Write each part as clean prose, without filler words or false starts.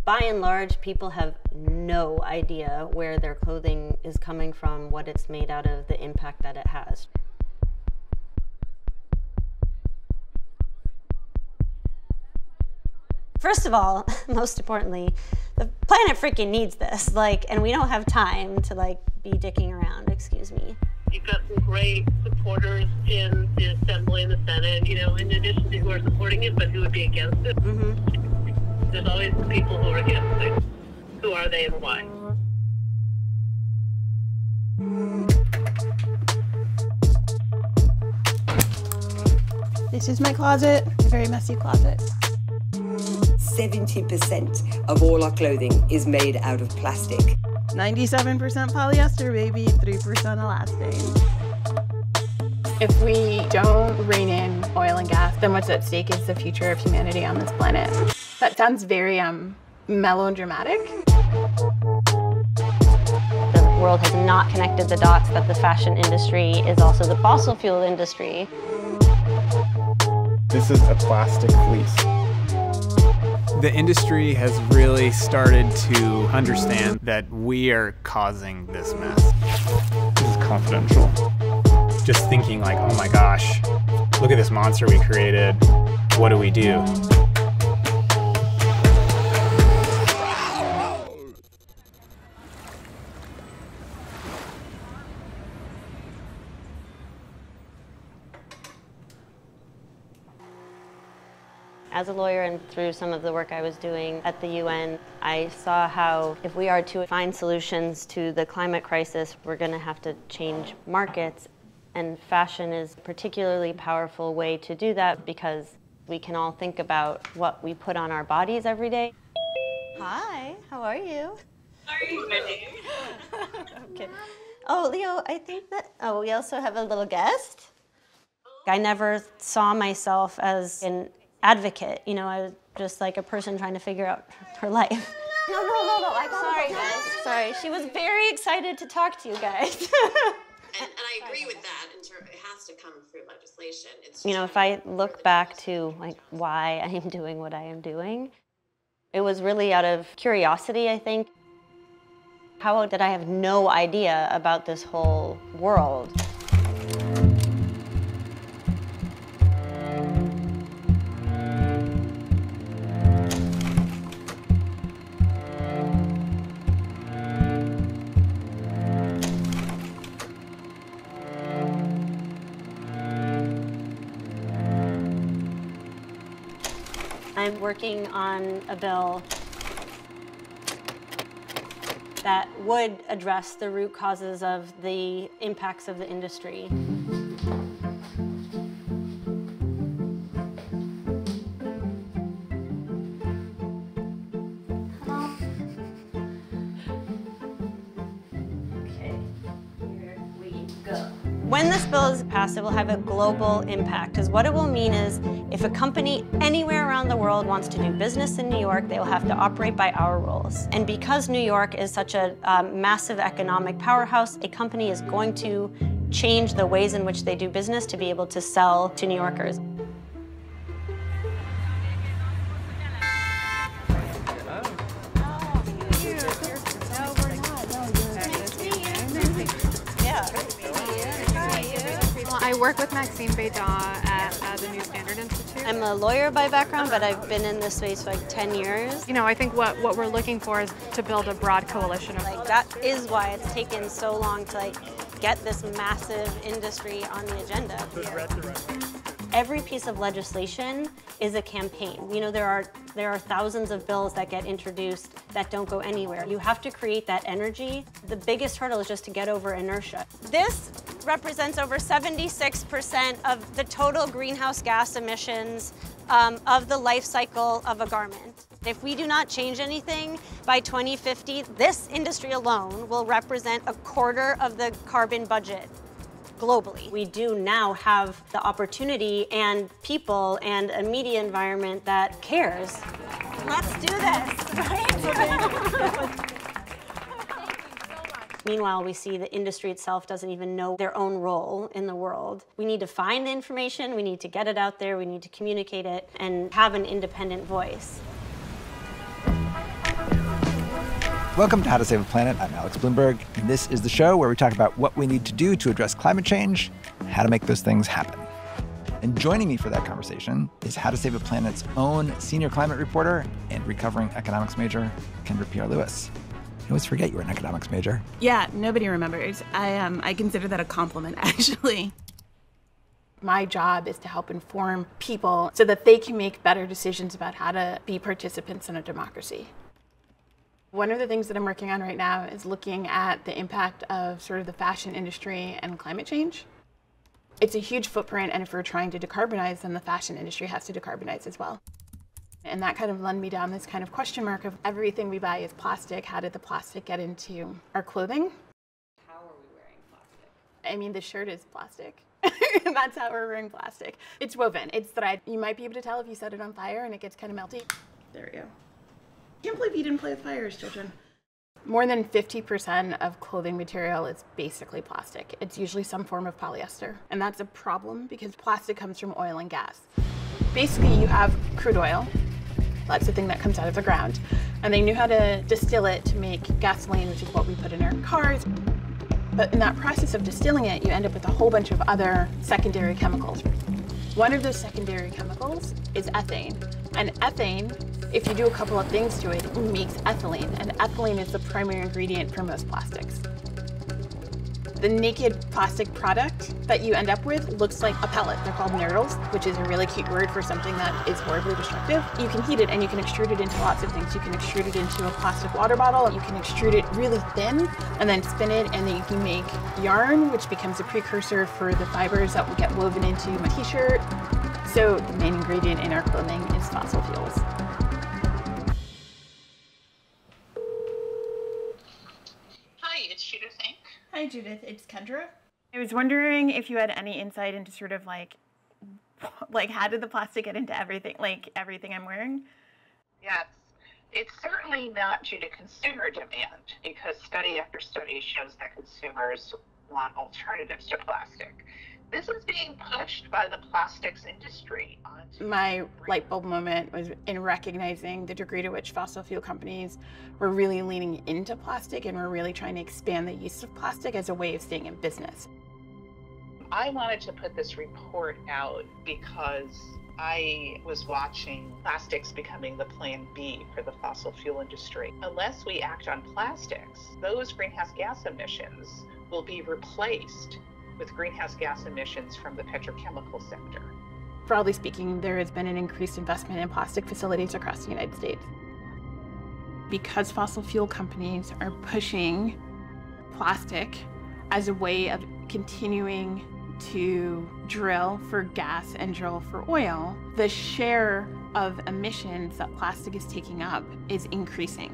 By and large, people have no idea where their clothing is coming from, what it's made out of, the impact that it has. First of all, most importantly, the planet freaking needs this, and we don't have time to be dicking around, excuse me. You've got some great supporters in the Assembly and the Senate, in addition to who are supporting it, but who would be against it. Mm-hmm. There's always people who are against it. Who are they and why? This is my closet, a very messy closet. 70% of all our clothing is made out of plastic. 97% polyester, baby, 3% elastane. If we don't rein in oil and gas, then what's at stake is the future of humanity on this planet. That sounds very melodramatic. The world has not connected the dots that the fashion industry is also the fossil fuel industry. This is a plastic fleece. The industry has really started to understand that we are causing this mess. This is confidential. Just thinking oh my gosh, look at this monster we created. What do we do? As a lawyer and through some of the work I was doing at the UN, I saw how if we are to find solutions to the climate crisis, we're going to have to change markets. And fashion is a particularly powerful way to do that because we can all think about what we put on our bodies every day. Hi, how are you? How are you, Mindy? Okay. Oh, Leo, I think that, we also have a little guest. I never saw myself as an advocate, I was just a person trying to figure out her life. No, I'm sorry, guys. Sorry, she was very excited to talk to you guys. And I agree with that. It has to come through legislation. It's if I look back to why I am doing what I am doing, it was really out of curiosity, I think. How did I have no idea about this whole world? I'm working on a bill that would address the root causes of the impacts of the industry. When this bill is passed, it will have a global impact, because what it will mean is if a company anywhere around the world wants to do business in New York, they will have to operate by our rules. And because New York is such a massive economic powerhouse, a company is going to change the ways in which they do business to be able to sell to New Yorkers. I work with Maxime Bédard at the New Standard Institute. I'm a lawyer by background, but I've been in this space for 10 years. I think what we're looking for is to build a broad coalition of that is why it's taken so long to get this massive industry on the agenda. Every piece of legislation is a campaign. There are thousands of bills that get introduced that don't go anywhere. You have to create that energy. The biggest hurdle is just to get over inertia. This represents over 76% of the total greenhouse gas emissions of the life cycle of a garment. If we do not change anything, by 2050, this industry alone will represent a quarter of the carbon budget globally. We do now have the opportunity and people and a media environment that cares. Let's do this, right? Meanwhile, we see the industry itself doesn't even know their own role in the world. We need to find the information, we need to get it out there, we need to communicate it, and have an independent voice. Welcome to How to Save a Planet. I'm Alex Bloomberg, and this is the show where we talk about what we need to do to address climate change and how to make those things happen. And joining me for that conversation is How to Save a Planet's own senior climate reporter and recovering economics major, Kendra P.R. Lewis. I always forget you're an economics major. Yeah, nobody remembers. I consider that a compliment, actually. My job is to help inform people so that they can make better decisions about how to be participants in a democracy. One of the things that I'm working on right now is looking at the impact of sort of the fashion industry and climate change. It's a huge footprint, and if we're trying to decarbonize, then the fashion industry has to decarbonize as well. And that kind of led me down this kind of question mark of everything we buy is plastic. How did the plastic get into our clothing? How are we wearing plastic? I mean, the shirt is plastic. That's how we're wearing plastic. It's woven, it's thread. You might be able to tell if you set it on fire and it gets kind of melty. There we go. Can't believe you didn't play with fires, children. More than 50% of clothing material is basically plastic. It's usually some form of polyester. And that's a problem because plastic comes from oil and gas. Basically, you have crude oil. That's the thing that comes out of the ground. And they knew how to distill it to make gasoline, which is what we put in our cars. But in that process of distilling it, you end up with a whole bunch of other secondary chemicals. One of those secondary chemicals is ethane. And ethane, if you do a couple of things to it, it makes ethylene. And ethylene is the primary ingredient for most plastics. The naked plastic product that you end up with looks like a pellet. They're called nurdles, which is a really cute word for something that is horribly destructive. You can heat it and you can extrude it into lots of things. You can extrude it into a plastic water bottle. You can extrude it really thin and then spin it, and then you can make yarn, which becomes a precursor for the fibers that will get woven into my t-shirt. So the main ingredient in our clothing is fossil fuels. Hi, it's Judith Inc. Hi, Judith. It's Kendra. I was wondering if you had any insight into sort of like how did the plastic get into everything, like everything I'm wearing? Yes, it's certainly not due to consumer demand, because study after study shows that consumers want alternatives to plastic. This is being pushed by the plastics industry. My light bulb moment was in recognizing the degree to which fossil fuel companies were really leaning into plastic and were really trying to expand the use of plastic as a way of staying in business. I wanted to put this report out because I was watching plastics becoming the plan B for the fossil fuel industry. Unless we act on plastics, those greenhouse gas emissions will be replaced with greenhouse gas emissions from the petrochemical sector. Broadly speaking, there has been an increased investment in plastic facilities across the United States. Because fossil fuel companies are pushing plastic as a way of continuing to drill for gas and drill for oil, the share of emissions that plastic is taking up is increasing.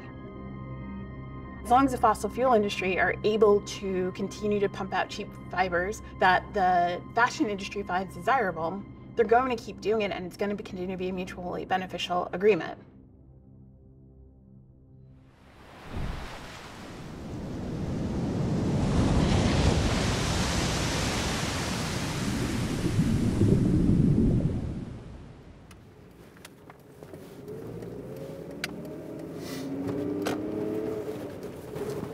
As long as the fossil fuel industry are able to continue to pump out cheap fibers that the fashion industry finds desirable, they're going to keep doing it, and it's going to continue to be a mutually beneficial agreement.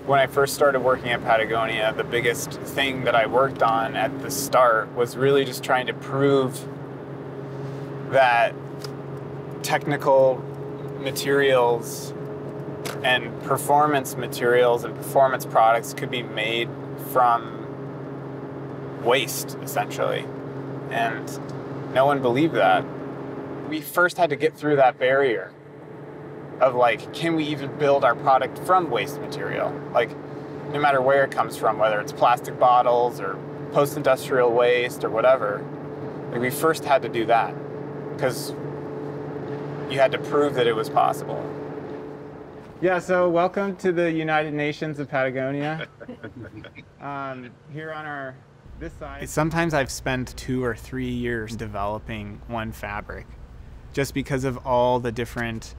When I first started working at Patagonia, the biggest thing that I worked on at the start was really just trying to prove that technical materials and performance materials and performance products could be made from waste, essentially. And no one believed that. We first had to get through that barrier of like, can we even build our product from waste material? Like, no matter where it comes from, whether it's plastic bottles or post-industrial waste or whatever, like we first had to do that because you had to prove that it was possible. Yeah, so welcome to the United Nations of Patagonia. Here on this side. Sometimes I've spent 2 or 3 years developing one fabric just because of all the different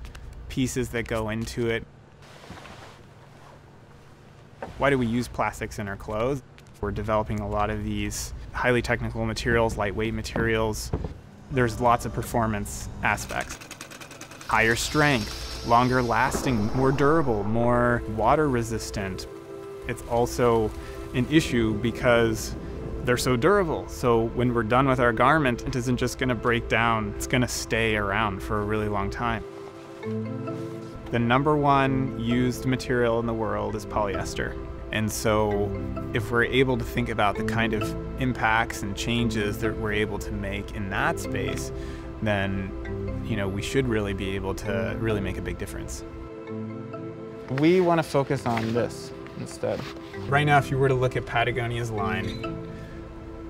pieces that go into it. Why do we use plastics in our clothes? We're developing a lot of these highly technical materials, lightweight materials. There's lots of performance aspects. Higher strength, longer lasting, more durable, more water resistant. It's also an issue because they're so durable. So when we're done with our garment, it isn't just gonna break down, it's gonna stay around for a really long time. The #1 used material in the world is polyester. And so if we're able to think about the kind of impacts and changes that we're able to make in that space, then we should really be able to really make a big difference. We want to focus on this instead. Right now, if you were to look at Patagonia's line,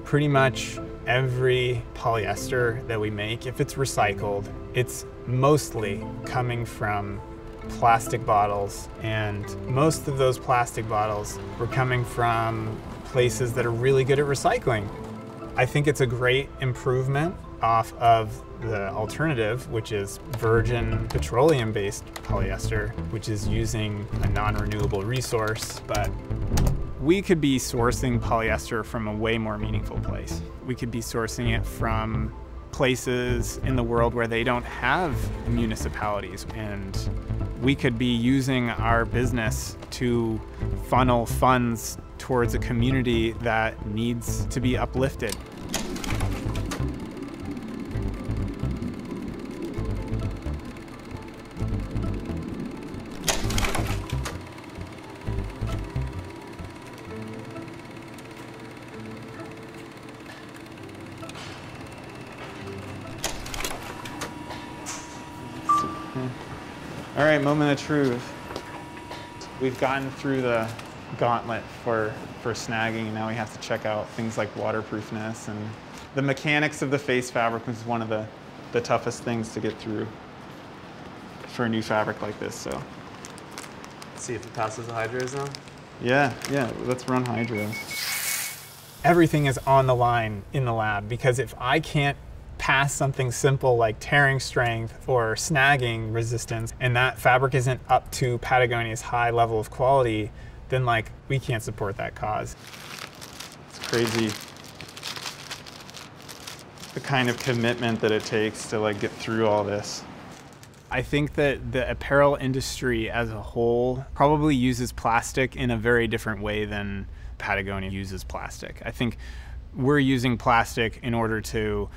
pretty much every polyester that we make, if it's recycled, it's mostly coming from plastic bottles, and most of those plastic bottles were coming from places that are really good at recycling. I think it's a great improvement off of the alternative, which is virgin petroleum-based polyester, which is using a non-renewable resource, but we could be sourcing polyester from a way more meaningful place. We could be sourcing it from places in the world where they don't have municipalities, and we could be using our business to funnel funds towards a community that needs to be uplifted. All right, moment of truth. We've gotten through the gauntlet for snagging, and now we have to check out things like waterproofness, and the mechanics of the face fabric was one of the toughest things to get through for a new fabric like this. So let's see if it passes the hydros now. Yeah, let's run hydros. Everything is on the line in the lab, because if I can't pass something simple like tearing strength or snagging resistance, and that fabric isn't up to Patagonia's high level of quality, then we can't support that cause. It's crazy the kind of commitment that it takes to get through all this. I think that the apparel industry as a whole probably uses plastic in a very different way than Patagonia uses plastic. I think we're using plastic in order to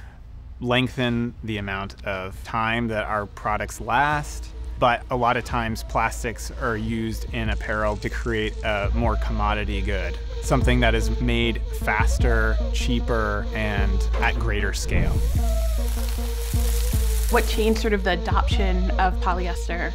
lengthen the amount of time that our products last, but a lot of times plastics are used in apparel to create a more commodity good, something that is made faster, cheaper, and at greater scale. What changed sort of the adoption of polyester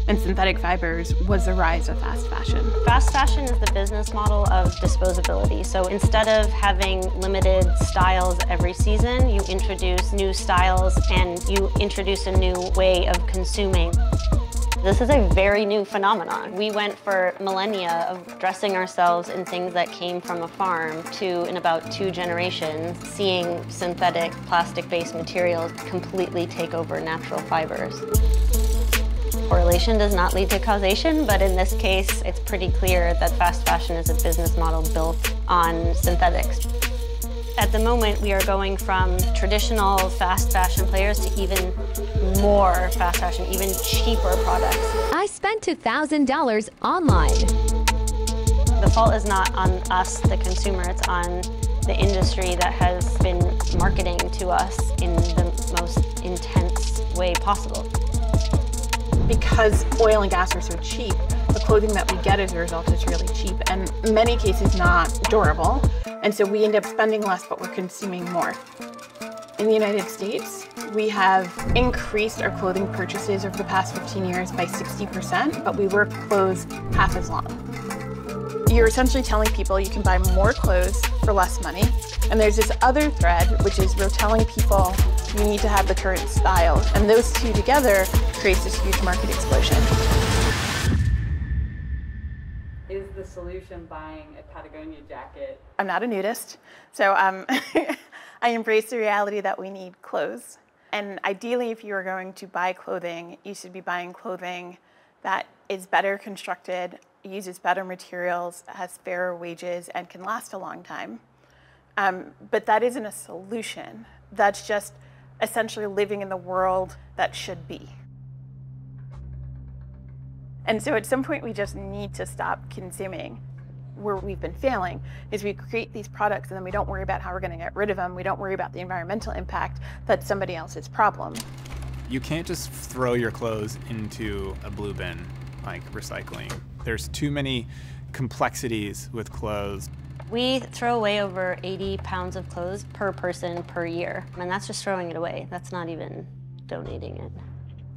and synthetic fibers was the rise of fast fashion. Fast fashion is the business model of disposability. So instead of having limited styles every season, you introduce new styles and you introduce a new way of consuming. This is a very new phenomenon. We went for millennia of dressing ourselves in things that came from a farm to, in about 2 generations, seeing synthetic plastic-based materials completely take over natural fibers. Correlation does not lead to causation, but in this case, it's pretty clear that fast fashion is a business model built on synthetics. At the moment, we are going from traditional fast fashion players to even more fast fashion, even cheaper products. I spent $2,000 online. The fault is not on us, the consumer, it's on the industry that has been marketing to us in the most intense way possible. Because oil and gas are so cheap, the clothing that we get as a result is really cheap and in many cases not durable. And so we end up spending less, but we're consuming more. In the United States, we have increased our clothing purchases over the past 15 years by 60%, but we wear clothes half as long. You're essentially telling people you can buy more clothes for less money. And there's this other thread, which is we're telling people you need to have the current style. And those two together creates this huge market explosion. Is the solution buying a Patagonia jacket? I'm not a nudist, so I embrace the reality that we need clothes. And ideally, if you are going to buy clothing, you should be buying clothing that is better constructed, uses better materials, has fairer wages, and can last a long time. But that isn't a solution. That's just essentially living in the world that should be. And so at some point we just need to stop consuming. Where we've been failing is we create these products and then we don't worry about how we're going to get rid of them. We don't worry about the environmental impact. That's somebody else's problem. You can't just throw your clothes into a blue bin like recycling. There's too many complexities with clothes. We throw away over 80 pounds of clothes per person per year. And that's just throwing it away. That's not even donating it.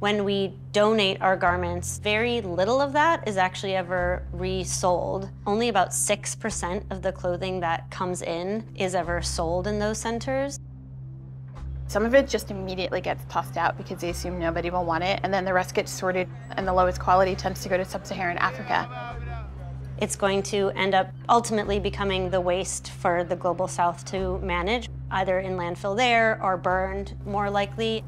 When we donate our garments, very little of that is actually ever resold. Only about 6% of the clothing that comes in is ever sold in those centers. Some of it just immediately gets tossed out because they assume nobody will want it, and then the rest gets sorted, and the lowest quality tends to go to sub-Saharan Africa. It's going to end up ultimately becoming the waste for the Global South to manage, either in landfill there or burned, more likely.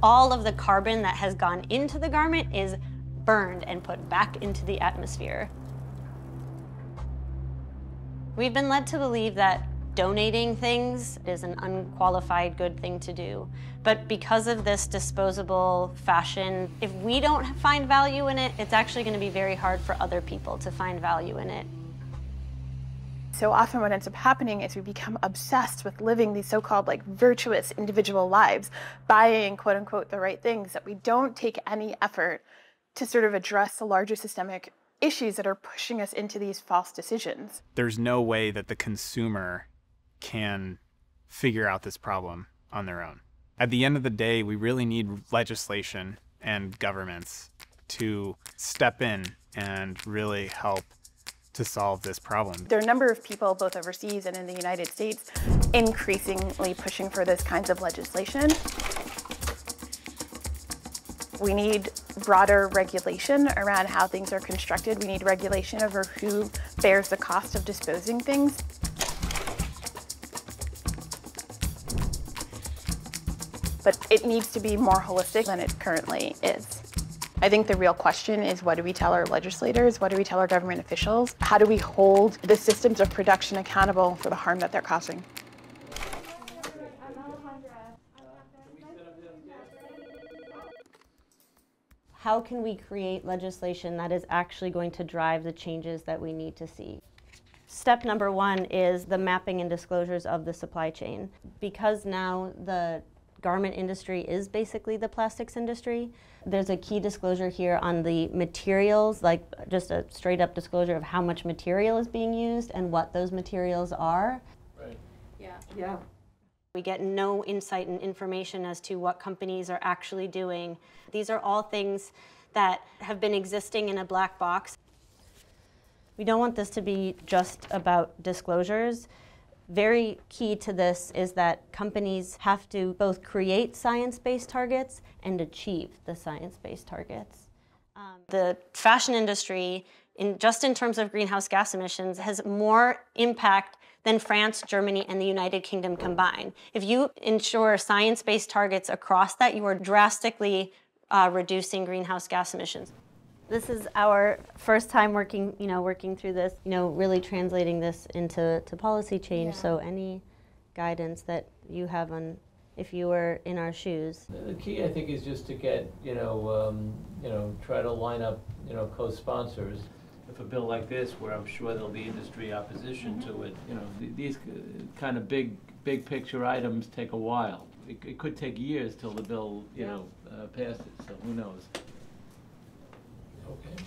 All of the carbon that has gone into the garment is burned and put back into the atmosphere. We've been led to believe that donating things is an unqualified good thing to do. But because of this disposable fashion, if we don't find value in it, it's actually going to be very hard for other people to find value in it. So often what ends up happening is we become obsessed with living these so-called like virtuous individual lives, buying quote unquote the right things, that we don't take any effort to sort of address the larger systemic issues that are pushing us into these false decisions. There's no way that the consumer can figure out this problem on their own. At the end of the day, we really need legislation and governments to step in and really help to solve this problem. There are a number of people, both overseas and in the United States, increasingly pushing for this kinds of legislation. We need broader regulation around how things are constructed. We need regulation over who bears the cost of disposing things. But it needs to be more holistic than it currently is. I think the real question is, what do we tell our legislators? What do we tell our government officials? How do we hold the systems of production accountable for the harm that they're causing? How can we create legislation that is actually going to drive the changes that we need to see? Step number one is the mapping and disclosures of the supply chain. Because now the garment industry is basically the plastics industry, there's a key disclosure here on the materials, like just a straight up disclosure of how much material is being used and what those materials are. Right. Yeah. We get no insight and information as to what companies are actually doing. These are all things that have been existing in a black box. We don't want this to be just about disclosures. Very key to this is that companies have to both create science-based targets and achieve the science-based targets. The fashion industry, just in terms of greenhouse gas emissions, has more impact than France, Germany, and the United Kingdom combined. If you ensure science-based targets across that, you are drastically reducing greenhouse gas emissions. This is our first time working through this, really translating this into policy change. Yeah. So any guidance that you have on, if you were in our shoes? The key, I think, is just to get, try to line up, co-sponsors. If a bill like this, where I'm sure there'll be industry opposition to it, these kind of big picture items take a while. It could take years till the bill, passes. So who knows? Okay.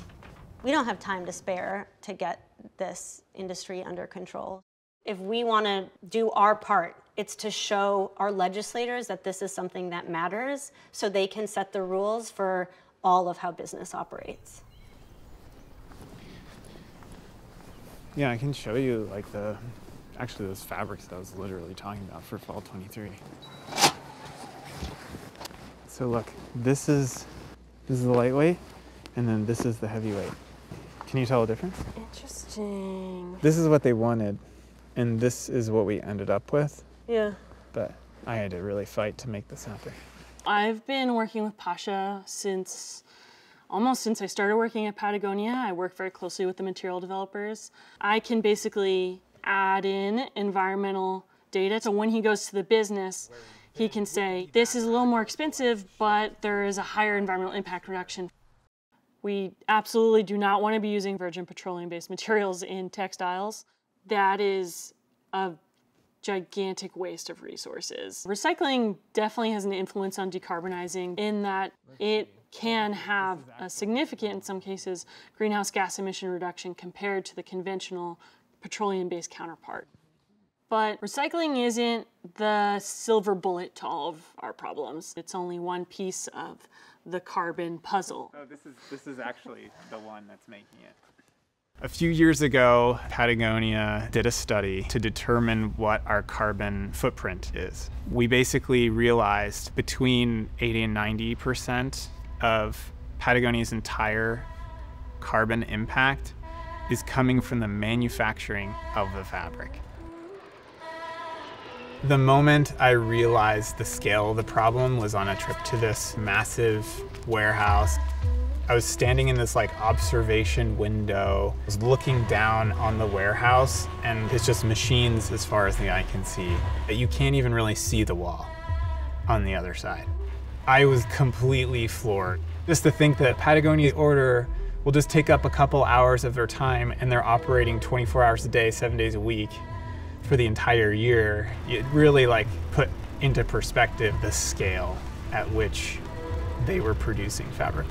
We don't have time to spare to get this industry under control. If we want to do our part, it's to show our legislators that this is something that matters so they can set the rules for all of how business operates. Yeah, I can show you actually those fabrics that I was literally talking about for fall 23. So look, this is the lightweight, and then this is the heavyweight. Can you tell the difference? Interesting. This is what they wanted, and this is what we ended up with. Yeah. But I had to really fight to make this happen. I've been working with Pasha almost since I started working at Patagonia. I work very closely with the material developers. I can basically add in environmental data. So when he goes to the business, he can say, this is a little more expensive, but there is a higher environmental impact reduction. We absolutely do not want to be using virgin petroleum-based materials in textiles. That is a gigantic waste of resources. Recycling definitely has an influence on decarbonizing in that it can have a significant, in some cases, greenhouse gas emission reduction compared to the conventional petroleum-based counterpart. But recycling isn't the silver bullet to all of our problems. It's only one piece of the carbon puzzle. Oh, this is actually the one that's making it. A few years ago, Patagonia did a study to determine what our carbon footprint is. We basically realized between 80 and 90% of Patagonia's entire carbon impact is coming from the manufacturing of the fabric. The moment I realized the scale of the problem was on a trip to this massive warehouse. I was standing in this observation window. I was looking down on the warehouse, and it's just machines as far as the eye can see. You can't even really see the wall on the other side. I was completely floored. Just to think that Patagonia's order will just take up a couple hours of their time, and they're operating 24 hours a day, 7 days a week for the entire year. It really put into perspective the scale at which they were producing fabric.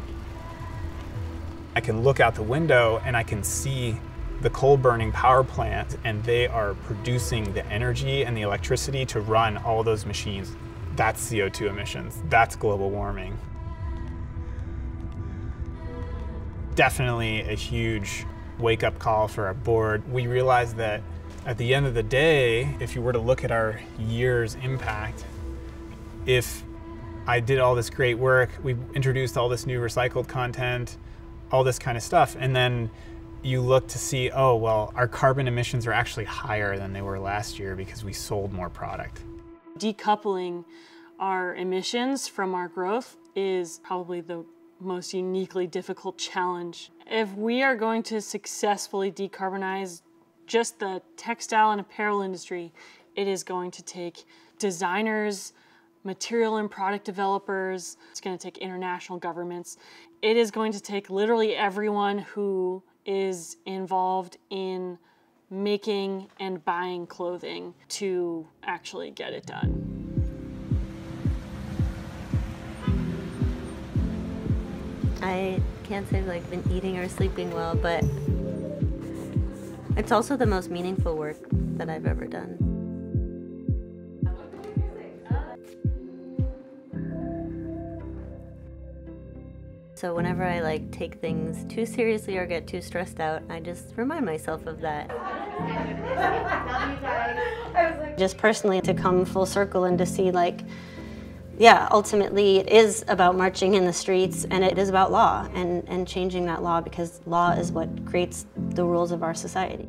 I can look out the window and I can see the coal-burning power plant, and they are producing the energy and the electricity to run all those machines. That's CO2 emissions. That's global warming. Definitely a huge wake-up call for our board. We realized that at the end of the day, if you were to look at our year's impact, if I did all this great work, we introduced all this new recycled content, all this kind of stuff, and then you look to see, oh, well, our carbon emissions are actually higher than they were last year because we sold more product. Decoupling our emissions from our growth is probably the most uniquely difficult challenge. If we are going to successfully decarbonize just the textile and apparel industry, it is going to take designers, material and product developers, it's going to take international governments. It is going to take literally everyone who is involved in making and buying clothing to actually get it done. I can't say I've been eating or sleeping well, but it's also the most meaningful work that I've ever done. So whenever I take things too seriously or get too stressed out, I just remind myself of that. Just personally to come full circle and to see yeah, ultimately it is about marching in the streets, and it is about law and changing that law, because law is what creates the rules of our society.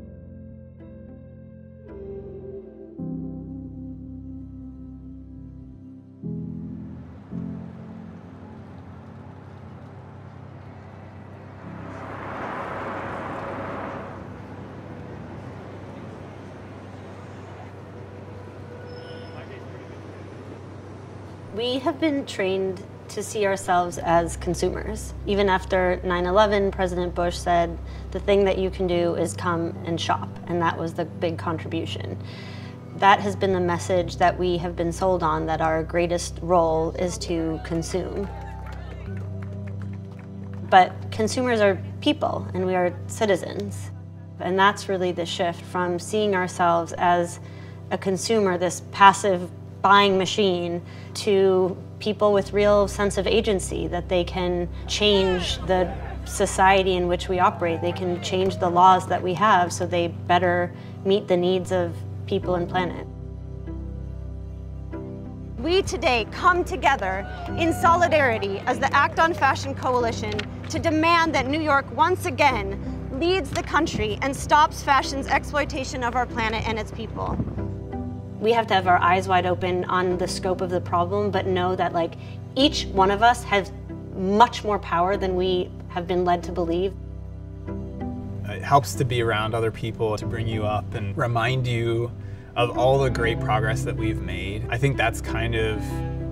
We have been trained to see ourselves as consumers. Even after 9/11, President Bush said, the thing that you can do is come and shop, and that was the big contribution. That has been the message that we have been sold on, that our greatest role is to consume. But consumers are people, and we are citizens. And that's really the shift from seeing ourselves as a consumer, this passive buying machine, to people with real sense of agency, that they can change the society in which we operate. They can change the laws that we have so they better meet the needs of people and planet. We today come together in solidarity as the Act on Fashion Coalition to demand that New York once again leads the country and stops fashion's exploitation of our planet and its people. We have to have our eyes wide open on the scope of the problem, but know that each one of us has much more power than we have been led to believe. It helps to be around other people to bring you up and remind you of all the great progress that we've made. I think that's kind of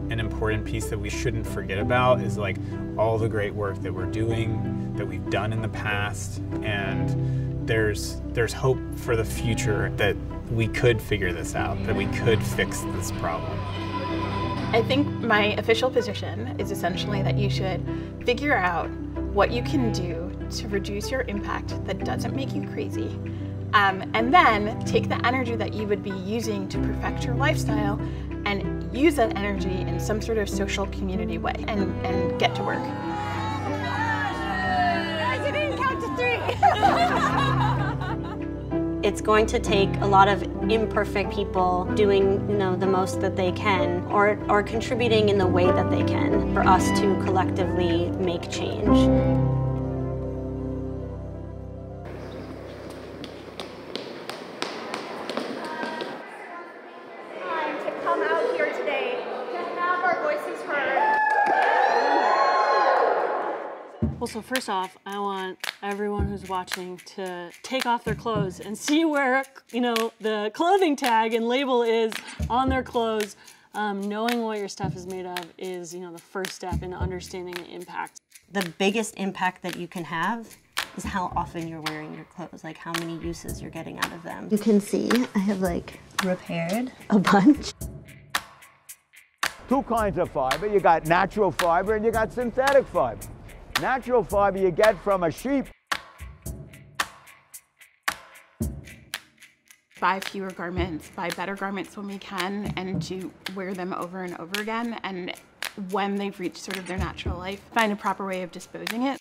an important piece that we shouldn't forget about is like all the great work that we're doing, that we've done in the past, and there's hope for the future that we could figure this out, that we could fix this problem. I think my official position is essentially that you should figure out what you can do to reduce your impact that doesn't make you crazy, and then take the energy that you would be using to perfect your lifestyle and use that energy in some sort of social community way and get to work. You didn't count to 3. It's going to take a lot of imperfect people doing, the most that they can, or contributing in the way that they can for us to collectively make change. Time to come out here today to have our voices heard. Well, so first off, I want everyone who's watching to take off their clothes and see where, the clothing tag and label is on their clothes. Knowing what your stuff is made of is, the first step in understanding the impact. The biggest impact that you can have is how often you're wearing your clothes, like how many uses you're getting out of them. You can see I have repaired a bunch. Two kinds of fiber. You got natural fiber and you got synthetic fiber. Natural fiber you get from a sheep. Buy fewer garments, buy better garments when we can, and to wear them over and over again. And when they've reached sort of their natural life, find a proper way of disposing it.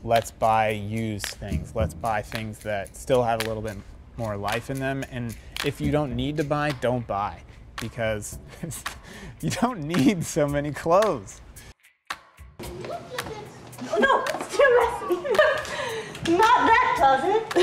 Let's buy used things. Let's buy things that still have a little bit more life in them. And if you don't need to buy, don't buy, because you don't need so many clothes. Oh, no, it's too messy. Not that, does it?